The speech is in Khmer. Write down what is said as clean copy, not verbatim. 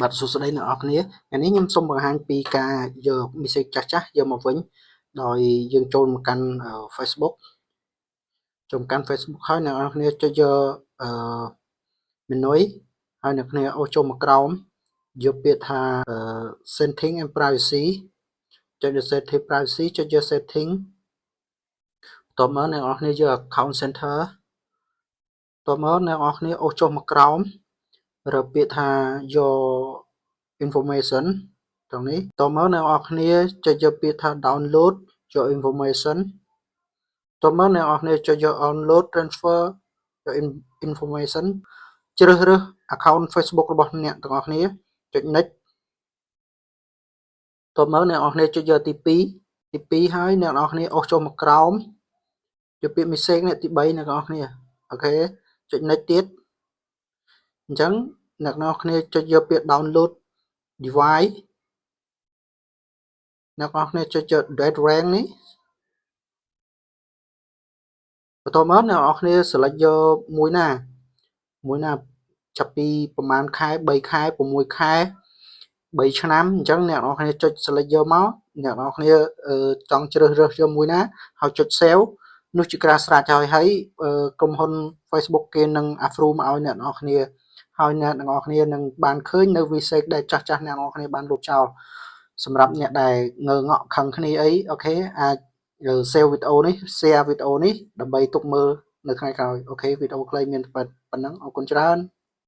បាទសួស្តីអ្នកនរគ្នាថ្ងៃនេះខ្ញុំសូមបង្ហាញពីការយក message ចាស់យកមកវិញដោយយើងចូលមកកាន់ Facebook ចូលកាន់ Facebook ហើយអ្នកនរគ្នាចុចយកmenu ហើយអ្នកគ្នាអូសចូលមកក្រោមយកពាក្យថា setting and privacy ចុចយក setting privacy ចុចយក setting តមកអ្នកនរគ្នាយក account center តមកអ្នកនរគ្នាអូសចុះមកក្រោមរកពាក្យថាយក information ត្រង់នេះតមកអ្នកនរគ្នាចុចយកពាក្យថា download យក information តមកអ្នកនរគ្នាចុចយក download transfer យក information ជ្រើសរើស account Facebook របស់អ្នកទាំងអស់គ្នាចុច next តមកអ្នកនរគ្នាចុចយកទី2ហើយអ្នកនរគ្នាអូសចូលមកក្រោមយកពាក្យ message នេះទី3អ្នកនរគ្នាអូខេចុច next ទៀតអញ្ចឹងអ្នកនរគ្នាចុចយកពាក្យ download device អ្នកនរគ្នាចុចយក date rank នេះបន្តមកអ្នកនរគ្នា select យកមួយណាចាប់ពីប្រហែលខែ3ខែ6ខែ3ឆ្នាំអញ្ចឹងអ្នកនរគ្នាចុច select យកមកអ្នកនរគ្នាចង់ជ្រើសរើសយកមួយណាហើយចុច save នោះជាការស្រេចហើយក្រុមហ៊ុន Facebook គេនឹង approve មកឲ្យអ្នកនរគ្នាហើយអ្នកនរគ្នានឹងបានឃើញនៅ message ដែលចាស់អ្នកនរគ្នាបានលុបចោលសម្រាប់អ្នកដែលងើងក់ខឹងគ្នាអីអូខេអាចsave វីដេអូនេះ share វីដេអូនេះដើម្បីទុកមើលនៅថ្ងៃក្រោយអូខេវីដេអូខ្លីមានប៉ុណ្ណឹងអរគុណច្រើន